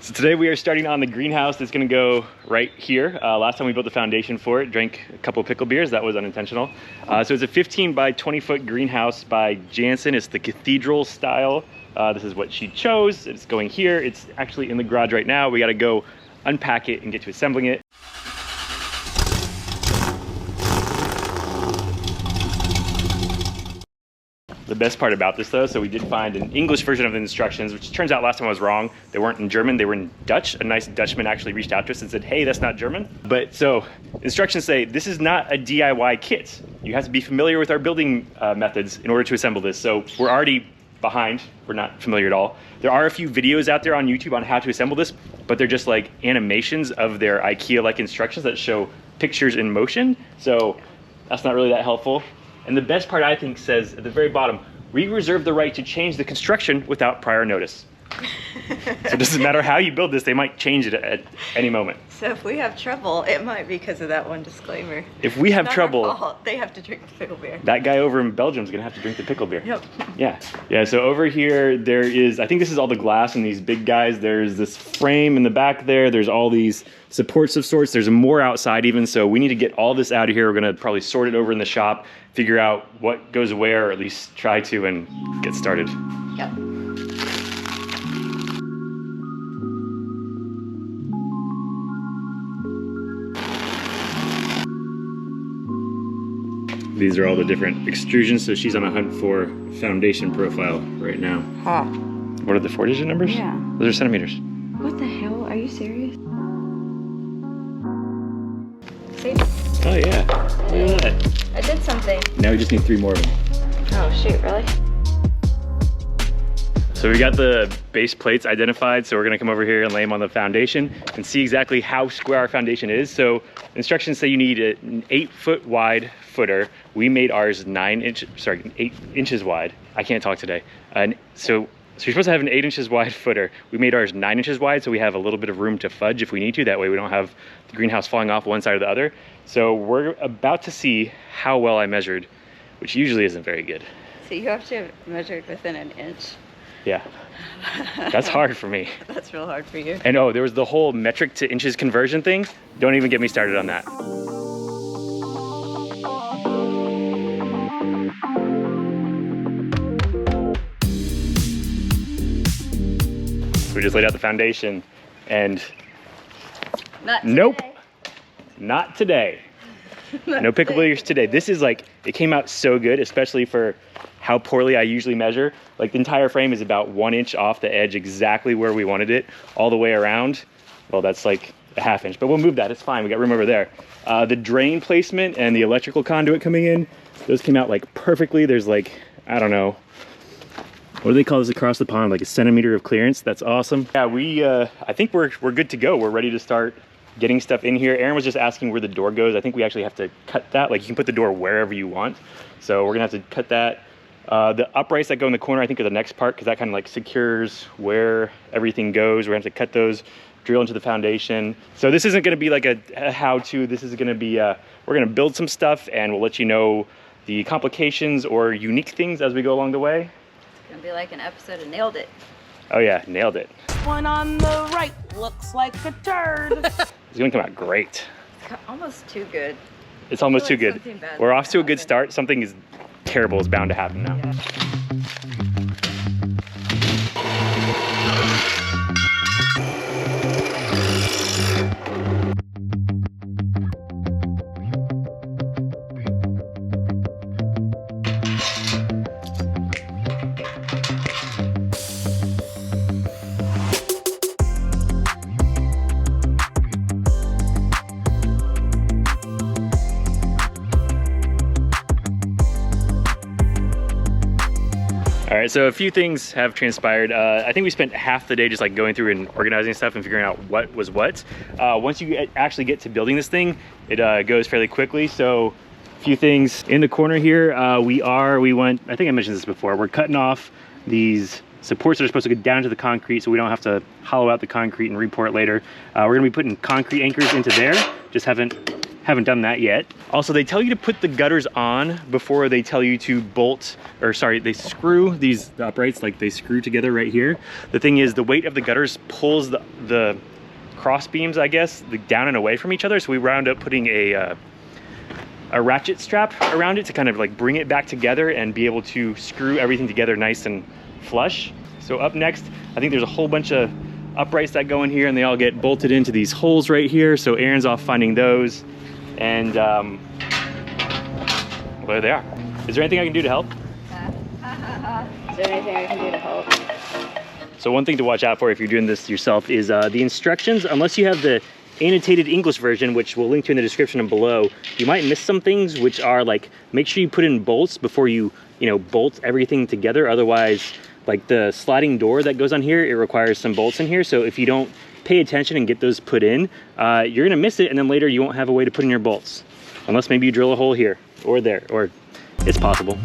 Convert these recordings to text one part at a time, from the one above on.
So today we are starting on the greenhouse that's gonna go right here. Last time we built the foundation for it, drank a couple pickle beers, that was unintentional. So it's a 15 by 20 foot greenhouse by Janssen. It's the cathedral style. This is what she chose. It's going here. It's actually in the garage right now. We gotta go unpack it and get to assembling it. The best part about this though, so we did find an English version of the instructions, which turns out last time I was wrong. They weren't in German, they were in Dutch. A nice Dutchman actually reached out to us and said, hey, that's not German. But so instructions say, this is not a DIY kit. You have to be familiar with our building methods in order to assemble this. So we're already behind, we're not familiar at all. There are a few videos out there on YouTube on how to assemble this, but they're just like animations of their IKEA-like instructions that show pictures in motion. So that's not really that helpful. And the best part, I think, says at the very bottom, we reserve the right to change the construction without prior notice. So it doesn't matter how you build this, they might change it at any moment. So if we have trouble, it might be because of that one disclaimer. If we have trouble, they have to drink the pickle beer. That guy over in Belgium is gonna have to drink the pickle beer. Yep. Yeah, so over here, there is, I think this is all the glass and these big guys. There's this frame in the back there. There's all these supports of sorts. There's more outside even, so we need to get all this out of here. We're gonna probably sort it over in the shop, figure out what goes where, or at least try to, and get started. Yep. These are all the different extrusions, so she's on a hunt for foundation profile right now. Huh. What are the 4-digit numbers? Yeah. Those are centimeters. What the hell? Are you serious? See? Oh yeah, look at that. I did something. Now we just need 3 more of them. Oh shoot, really? So we got the base plates identified, so we're gonna come over here and lay them on the foundation and see exactly how square our foundation is. So instructions say you need an 8-foot wide footer. We made ours 8 inches wide. I can't talk today. And so you're supposed to have an 8 inches wide footer. We made ours 9 inches wide, so we have a little bit of room to fudge if we need to. That way we don't have the greenhouse falling off one side or the other. So we're about to see how well I measured, which usually isn't very good. So you have to have measured within an inch. Yeah, that's hard for me. That's real hard for you. And oh, there was the whole metric to inches conversion thing. Don't even get me started on that. So we just laid out the foundation and nope, not today. No pickle beers today. This is like, it came out so good, especially for how poorly I usually measure. Like the entire frame is about 1 inch off the edge, exactly where we wanted it, all the way around. Well, that's like a 1/2 inch, but we'll move that, it's fine, we got room over there. The drain placement and the electrical conduit coming in, those came out like perfectly. There's like, I don't know, what do they call this across the pond? Like a centimeter of clearance. That's awesome. Yeah, I think we're good to go. We're ready to start getting stuff in here. Aaron was just asking where the door goes. I think we actually have to cut that. Like you can put the door wherever you want. So we're gonna have to cut that. The uprights that go in the corner, I think, are the next part, because that kind of like secures where everything goes. We're gonna have to cut those, drill into the foundation. So this isn't gonna be like a how-to. This is gonna be, we're gonna build some stuff and we'll let you know the complications or unique things as we go along the way. It's gonna be like an episode of Nailed It. Oh yeah, nailed it. One on the right looks like a turd. It's gonna come out great. It's almost too good. It's almost too like good. something bad We're is off to a gonna good happen. start. Something is terrible is bound to happen now. Yeah. All right, so a few things have transpired. I think we spent half the day just like going through and organizing stuff and figuring out what was what. Once you actually get to building this thing, it goes fairly quickly. So a few things in the corner here. We went, I think I mentioned this before, we're cutting off these supports that are supposed to go down to the concrete so we don't have to hollow out the concrete and re-pour it later. We're gonna be putting concrete anchors into there. Just haven't Haven't done that yet. Also, they tell you to put the gutters on before they tell you to bolt, or sorry, they screw the uprights, like they screw together right here. The thing is, the weight of the gutters pulls the cross beams, I guess, down and away from each other. So we wound up putting a ratchet strap around it to kind of like bring it back together and be able to screw everything together nice and flush. So up next, I think there's a whole bunch of uprights that go in here, and they all get bolted into these holes right here. So Aaron's off finding those, and well, there they are. Is there anything I can do to help? Is there anything I can do to help? So one thing to watch out for if you're doing this yourself is the instructions. Unless you have the annotated English version, which we'll link to in the description and below, you might miss some things, which are like, make sure you put in bolts before you bolt everything together. Otherwise, like the sliding door that goes on here, it requires some bolts in here. So if you don't pay attention and get those put in, you're gonna miss it, and then later you won't have a way to put in your bolts. Unless maybe you drill a hole here or there, or it's possible.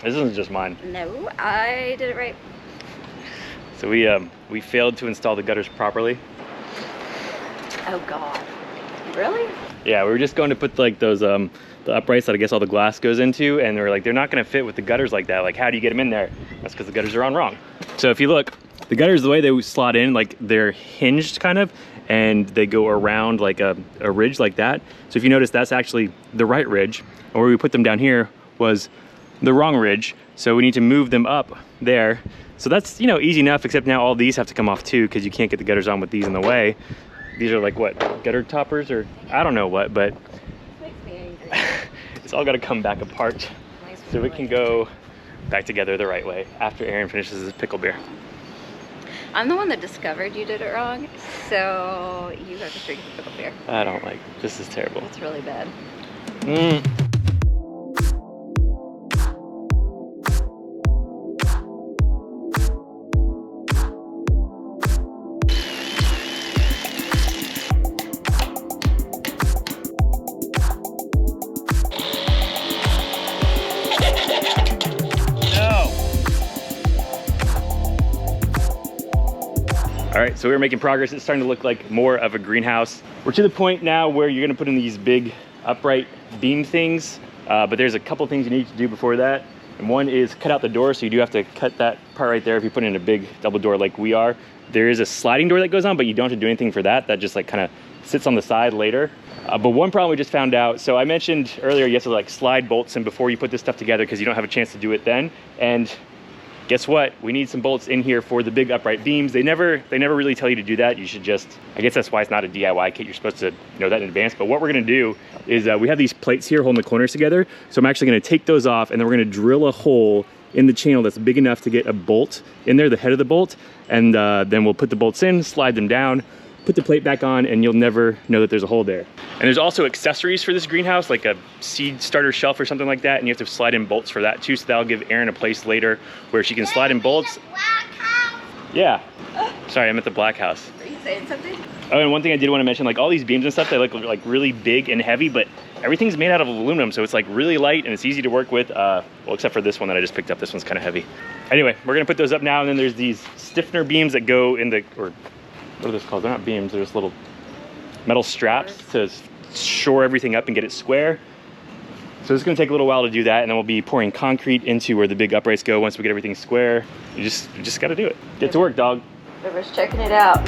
This isn't just mine. No, I did it right. So we failed to install the gutters properly. Oh God, really? Yeah, we were just going to put like those the uprights that I guess all the glass goes into, and we're like, they're not going to fit with the gutters like that. Like, how do you get them in there? That's because the gutters are on wrong. So if you look, the gutters, the way they slot in, like they're hinged kind of, and they go around like a ridge like that. So if you notice, that's actually the right ridge, and where we put them down here was the wrong ridge. So we need to move them up there. So that's, easy enough, except now all these have to come off too, because you can't get the gutters on with these in the way. These are like what, gutter toppers, or I don't know what, but Makes me angry. it's all got to come back apart so it can go back together the right way after Aaron finishes his pickle beer. I'm the one that discovered you did it wrong, so you have to drink the pickle beer. I don't like, this is terrible. It's really bad. All right, so we're making progress. It's starting to look like more of a greenhouse. We're to the point now where you're gonna put in these big upright beam things, but there's a couple things you need to do before that. And one is cut out the door, so you do have to cut that part right there if you put in a big double door like we are. There is a sliding door that goes on, but you don't have to do anything for that. That just like kind of sits on the side later. But one problem we just found out, so I mentioned earlier you have to like slide bolts in before you put this stuff together because you don't have a chance to do it then. And guess what? We need some bolts in here for the big upright beams. They never really tell you to do that. You should just, I guess that's why it's not a DIY kit. You're supposed to know that in advance. But what we're gonna do is we have these plates here holding the corners together. So I'm actually gonna take those off, and then we're gonna drill a hole in the channel that's big enough to get a bolt in there, the head of the bolt. And then we'll put the bolts in, slide them down, put the plate back on, and you'll never know that there's a hole there. And there's also accessories for this greenhouse, like a seed starter shelf or something like that, and you have to slide in bolts for that too, so that'll give Erin a place later where she can slide in bolts. Yeah. Sorry, I'm at the Black House. Are you saying something? Oh, and one thing I did want to mention, like all these beams and stuff, they look like really big and heavy, but everything's made out of aluminum, so it's like really light and it's easy to work with, well, except for this one that I just picked up. This one's kind of heavy. Anyway, we're gonna put those up now, and then there's these stiffener beams that go in the, or what are those called? They're not beams, they're just little metal straps to shore everything up and get it square. So it's gonna take a little while to do that, and then we'll be pouring concrete into where the big uprights go once we get everything square. You just gotta do it. Get to work, dog. River's checking it out.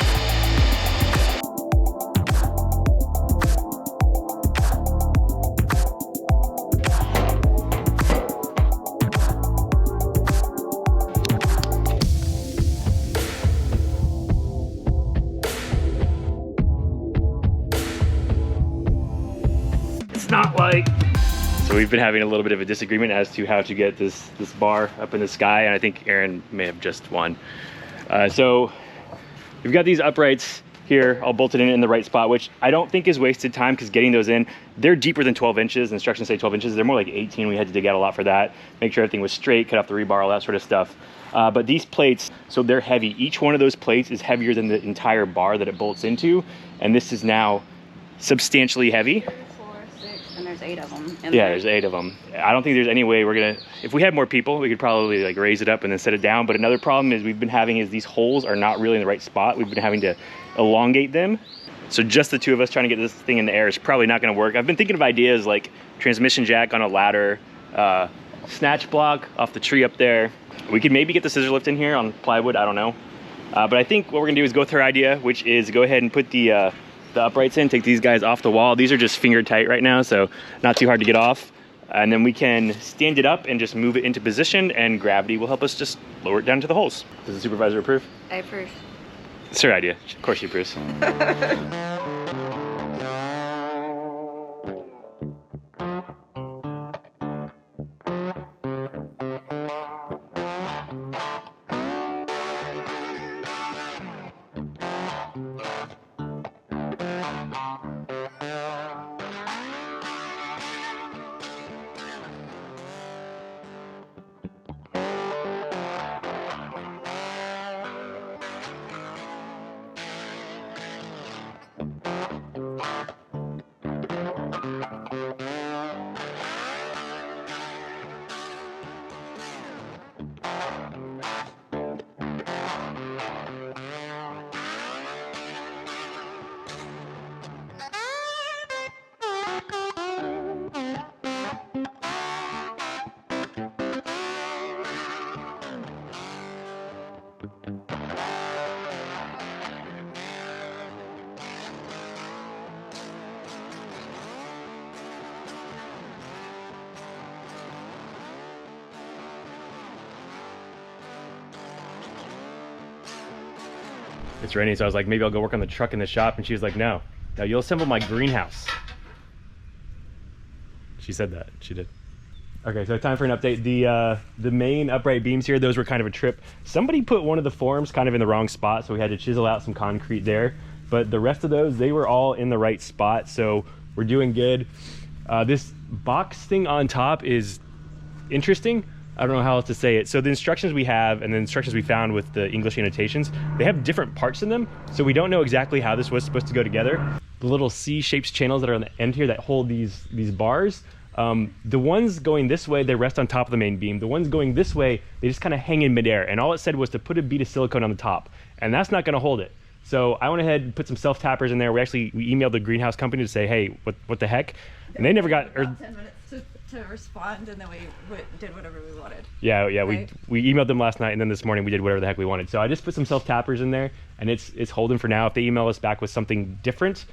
Not like. So we've been having a little bit of a disagreement as to how to get this bar up in the sky, and I think Erin may have just won. So we've got these uprights here all bolted in the right spot, which I don't think is wasted time, because getting those in, they're deeper than 12 inches. The instructions say 12 inches. They're more like 18. We had to dig out a lot for that, make sure everything was straight, cut off the rebar, all that sort of stuff. But these plates, so they're heavy. Each one of those plates is heavier than the entire bar that it bolts into, and this is now substantially heavy. 4, 6, and there's there's 8 of them. Yeah, there's 8 of them. I don't think there's any way we're gonna, if we had more people, we could probably like raise it up and then set it down. But another problem is we've been having is these holes are not really in the right spot. We've been having to elongate them. So just the 2 of us trying to get this thing in the air is probably not gonna work. I've been thinking of ideas like transmission jack on a ladder, snatch block off the tree up there. We could maybe get the scissor lift in here on plywood, I don't know. But I think what we're gonna do is go with her idea, which is go ahead and put the uprights in, take these guys off the wall. These are just finger tight right now, so not too hard to get off. And then we can stand it up and just move it into position, and gravity will help us just lower it down to the holes. Does the supervisor approve? I approve. It's her idea. Of course she approves. It's raining, so I was like, maybe I'll go work on the truck in the shop, and she was like, no, you'll assemble my greenhouse. She said that. She did. Okay, so time for an update. The main upright beams here, those were kind of a trip. Somebody put one of the forms kind of in the wrong spot, so we had to chisel out some concrete there. But the rest of those, they were all in the right spot, so we're doing good. This box thing on top is interesting. I don't know how else to say it. So the instructions we have and the instructions we found with the English annotations, they have different parts in them. So we don't know exactly how this was supposed to go together. The little C-shaped channels that are on the end here that hold these bars, the ones going this way, they rest on top of the main beam. The ones going this way, they just kind of hang in midair. And all it said was to put a bead of silicone on the top. And that's not gonna hold it. So I went ahead and put some self-tappers in there. We emailed the greenhouse company to say, hey, what the heck? And they never got... About 10 minutes to respond, and then we did whatever we wanted. Yeah, right? we emailed them last night, and then this morning we did whatever the heck we wanted. So I just put some self-tappers in there, and it's holding for now. If they email us back with something different,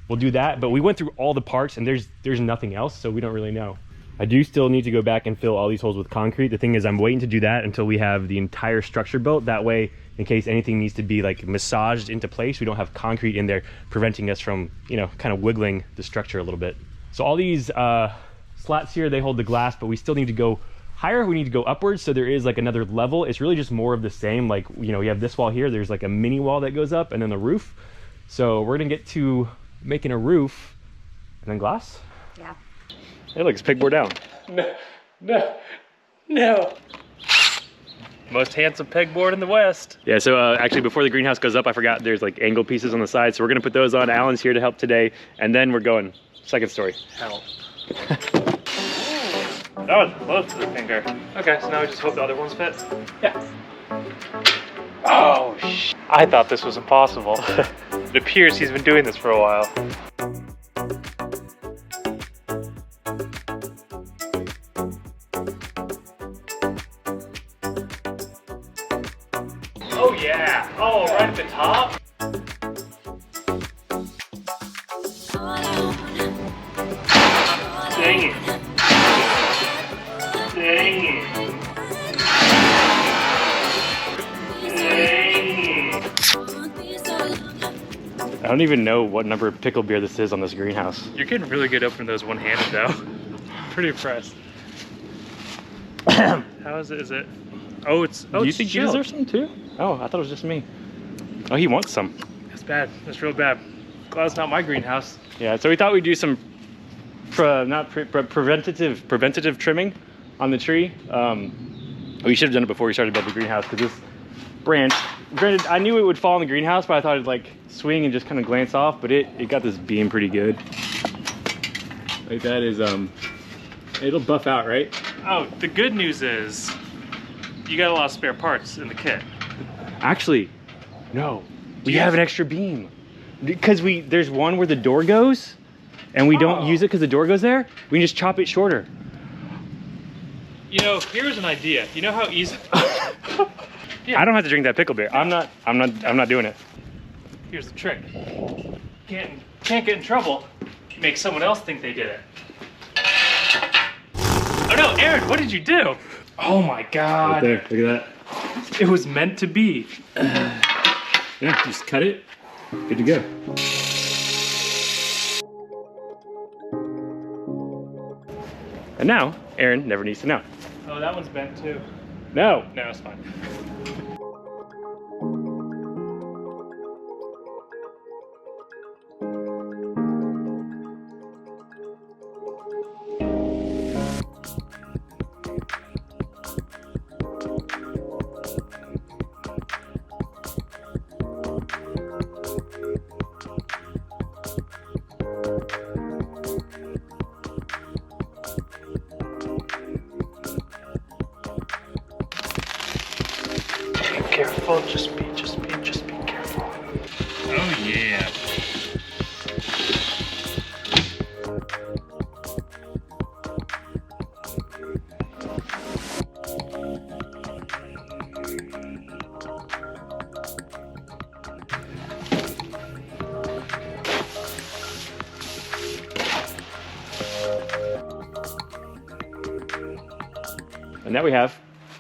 we'll do that. But we went through all the parts, and there's nothing else, so we don't really know. I do still need to go back and fill all these holes with concrete. The thing is, I'm waiting to do that until we have the entire structure built. That way, in case anything needs to be like massaged into place, we don't have concrete in there preventing us from, kind of wiggling the structure a little bit. So all these slats here, they hold the glass, but we still need to go higher. We need to go upwards, so there is like another level. It's really just more of the same. Like, we have this wall here, there's like a mini wall that goes up, and then the roof. So we're gonna get to making a roof and then glass. Yeah. Hey, look, it's pegboard down. No. Most handsome pegboard in the West. Yeah, so actually before the greenhouse goes up, I forgot there's like angle pieces on the side, so we're gonna put those on. Alan's here to help today, and then we're going second story. Help. That was close to the finger. Okay, so now we just hope the other ones fit? Yeah. Oh, I thought this was impossible. It appears he's been doing this for a while. Oh yeah! Oh, right at the top? Dang it. Dang it. I don't even know what number of pickle beer this is on this greenhouse. You're getting really good opening those one-handed though. Pretty impressed. How is it? Oh, it's Do you think he deserves some too? Oh, I thought it was just me. Oh, he wants some. That's bad. That's real bad. Glad it's not my greenhouse. Yeah, so we thought we'd do some preventative trimming on the tree. We should have done it before we started building the greenhouse, because this branch, granted, I knew it would fall in the greenhouse, but I thought it'd like swing and just kind of glance off, but it got this beam pretty good. Like that is, it'll buff out, right? Oh, the good news is you got a lot of spare parts in the kit. Actually, no. We have an extra beam. Because there's one where the door goes, and we don't use it because the door goes there. We can just chop it shorter. You know, here's an idea. You know how easy... I don't have to drink that pickle beer. I'm not doing it. Here's the trick. Can't get in trouble. Make someone else think they did it. Oh no, Aaron, what did you do? Oh my God. Right there, look at that. It was meant to be. Yeah, just cut it. Good to go. And now, Aaron never needs to know. Oh, that one's bent too. No. No, it's fine. Careful, just be careful. Oh yeah. And now we have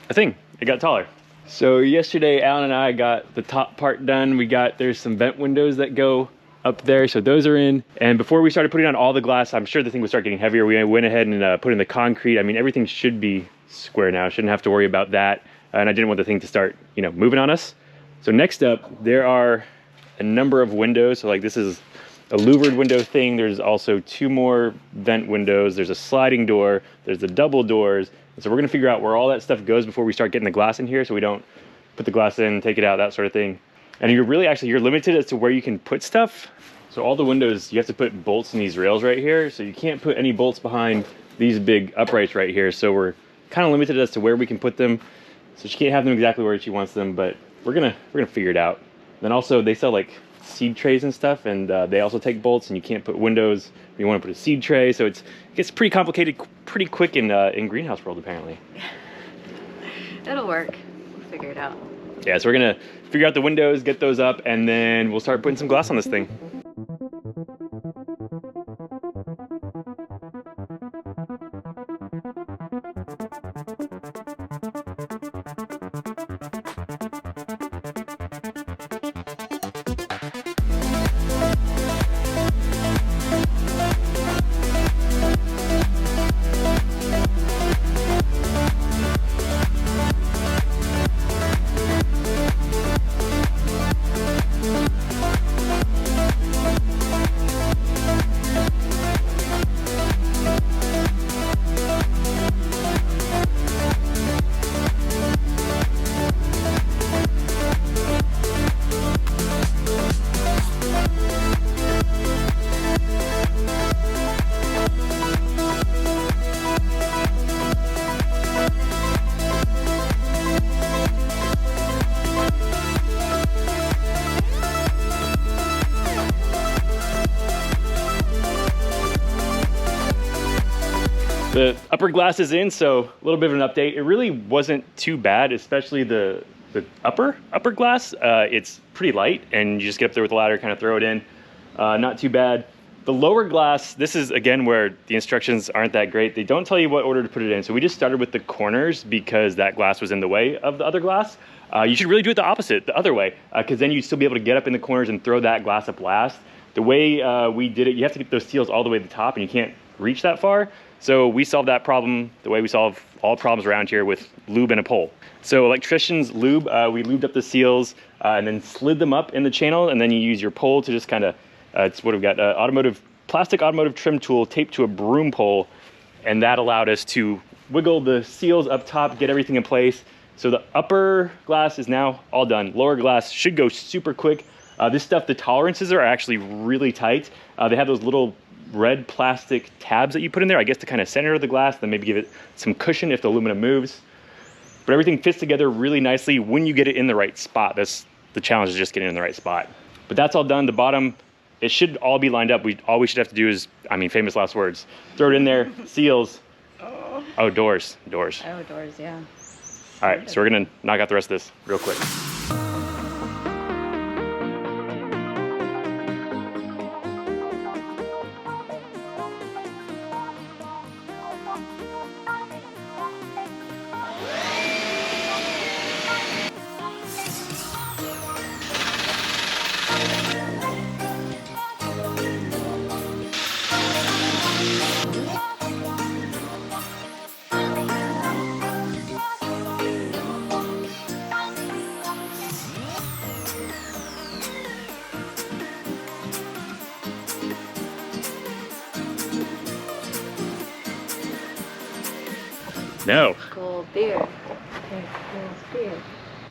a thing. It got taller. So yesterday, Alan and I got the top part done. There's some vent windows that go up there, so those are in. And before we started putting on all the glass, I'm sure the thing would start getting heavier. We went ahead and put in the concrete. I mean, everything should be square now. Shouldn't have to worry about that. And I didn't want the thing to start, you know, moving on us. So next up, there are a number of windows. So like this is a louvered window thing. There's also 2 more vent windows. There's a sliding door. There's the double doors. So we're gonna figure out where all that stuff goes before we start getting the glass in here, so we don't put the glass in, take it out, that sort of thing. And you're limited as to where you can put stuff. So all the windows, you have to put bolts in these rails right here. So you can't put any bolts behind these big uprights right here. So we're kind of limited as to where we can put them. So she can't have them exactly where she wants them, but we're gonna figure it out. Then also they sell like seed trays and stuff, and they also take bolts, and you can't put windows where you want to put a seed tray. So it gets pretty complicated pretty quick in greenhouse world apparently. It'll work. We'll figure it out. Yeah, so we're gonna figure out the windows, get those up, and then we'll start putting some glass on this thing. The upper glass is in, so a little bit of an update. It really wasn't too bad, especially the upper glass. It's pretty light, and you just get up there with the ladder, kind of throw it in. Not too bad. The lower glass, this is again where the instructions aren't that great. They don't tell you what order to put it in. So we just started with the corners because that glass was in the way of the other glass. You should really do it the opposite, the other way, because then you'd still be able to get up in the corners and throw that glass up last. The way we did it, you have to get those seals all the way to the top, and you can't reach that far. So we solved that problem the way we solve all problems around here, with lube and a pole. So electrician's lube, we lubed up the seals and then slid them up in the channel, and then you use your pole to just kind of, it's what we've got, plastic automotive trim tool taped to a broom pole, and that allowed us to wiggle the seals up top, get everything in place. So the upper glass is now all done. Lower glass should go super quick. This stuff, the tolerances are actually really tight. They have those little red plastic tabs that you put in there, I guess to kind of center the glass, then maybe give it some cushion if the aluminum moves. But everything fits together really nicely when you get it in the right spot. That's the challenge, is just getting it in the right spot. But that's all done. The bottom, it should all be lined up. All we should have to do is, I mean, famous last words. Throw it in there, seals. Oh, doors. Oh, doors, yeah. All right, so we're gonna knock out the rest of this real quick. No. Cold beer.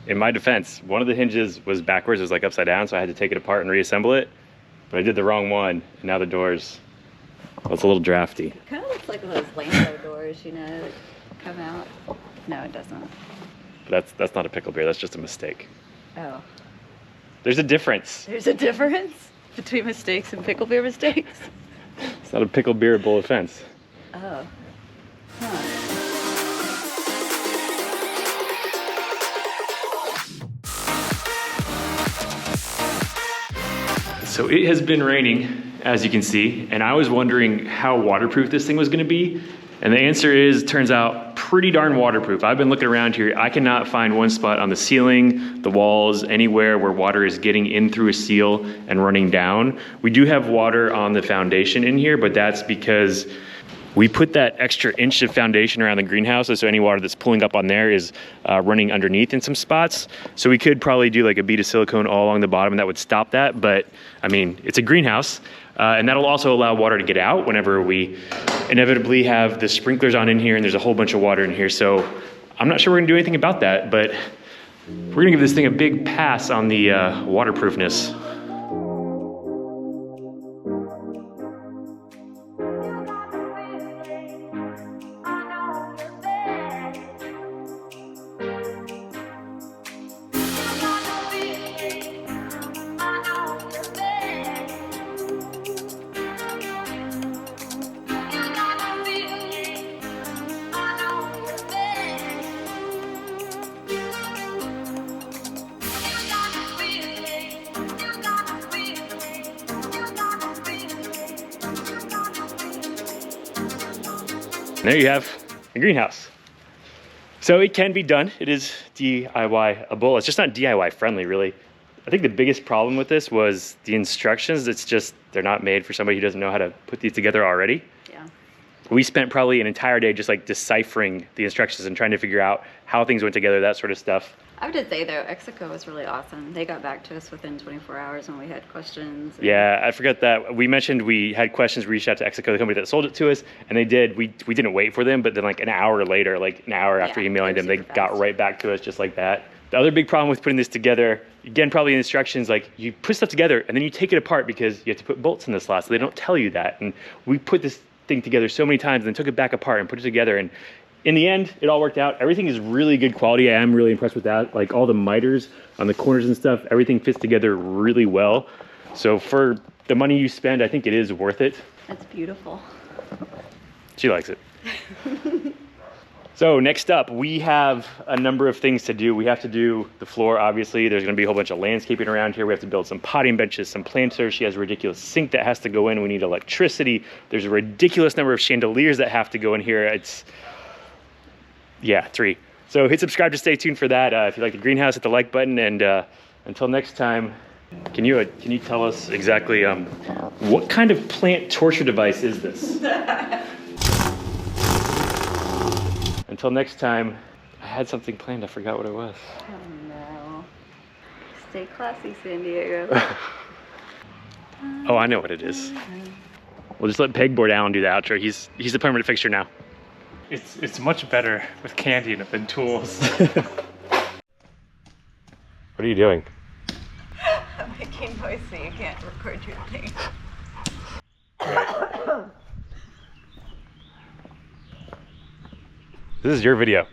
In my defense, one of the hinges was backwards, it was like upside down, so I had to take it apart and reassemble it. But I did the wrong one, and now the doors, well, it's a little drafty. Kind of looks like those Lambo doors, you know, that come out. No, it doesn't. But that's not a pickle beer, that's just a mistake. Oh. There's a difference. There's a difference between mistakes and pickle beer mistakes? It's not a pickle beerable offense. Oh. Huh. So it has been raining, as you can see, and I was wondering how waterproof this thing was gonna be. And the answer is, turns out, pretty darn waterproof. I've been looking around here. I cannot find one spot on the ceiling, the walls, anywhere where water is getting in through a seal and running down. We do have water on the foundation in here, but that's because we put that extra inch of foundation around the greenhouse, so any water that's pulling up on there is running underneath in some spots. So we could probably do like a bead of silicone all along the bottom, and that would stop that. But I mean, it's a greenhouse, and that'll also allow water to get out whenever we inevitably have the sprinklers on in here and there's a whole bunch of water in here. So I'm not sure we're gonna do anything about that, but we're gonna give this thing a big pass on the waterproofness. And there you have a greenhouse. So it can be done. It is DIY-able. It's just not DIY friendly, really. I think the biggest problem with this was the instructions. It's just, they're not made for somebody who doesn't know how to put these together already. Yeah. We spent probably an entire day just like deciphering the instructions and trying to figure out how things went together, that sort of stuff. I would say though, Execo was really awesome. They got back to us within 24 hours when we had questions. Yeah, I forgot that. We mentioned we had questions, we reached out to Execo, the company that sold it to us, and they did. We didn't wait for them, but then like an hour later, like an hour after emailing them, they got right back to us just like that. The other big problem with putting this together, again, probably in instructions, like you put stuff together and then you take it apart because you have to put bolts in the slots. So they don't tell you that. And we put this thing together so many times and then took it back apart and put it together. And in the end, it all worked out. Everything is really good quality. I am really impressed with that. Like all the miters on the corners and stuff, everything fits together really well. So for the money you spend, I think it is worth it. That's beautiful. She likes it. So next up, we have a number of things to do. We have to do the floor, obviously. There's gonna be a whole bunch of landscaping around here. We have to build some potting benches, some planters. She has a ridiculous sink that has to go in. We need electricity. There's a ridiculous number of chandeliers that have to go in here. It's, yeah, 3. So hit subscribe to stay tuned for that. If you like the greenhouse, hit the like button. And until next time, can you tell us exactly what kind of plant torture device is this? Until next time, I had something planned, I forgot what it was. Oh no. Stay classy, San Diego. Oh, I know what it is. We'll just let Pegboard Allen do the outro. He's the permanent fixture now. It's much better with candy than tools. What are you doing? I'm making noise so you can't record your thing. This is your video.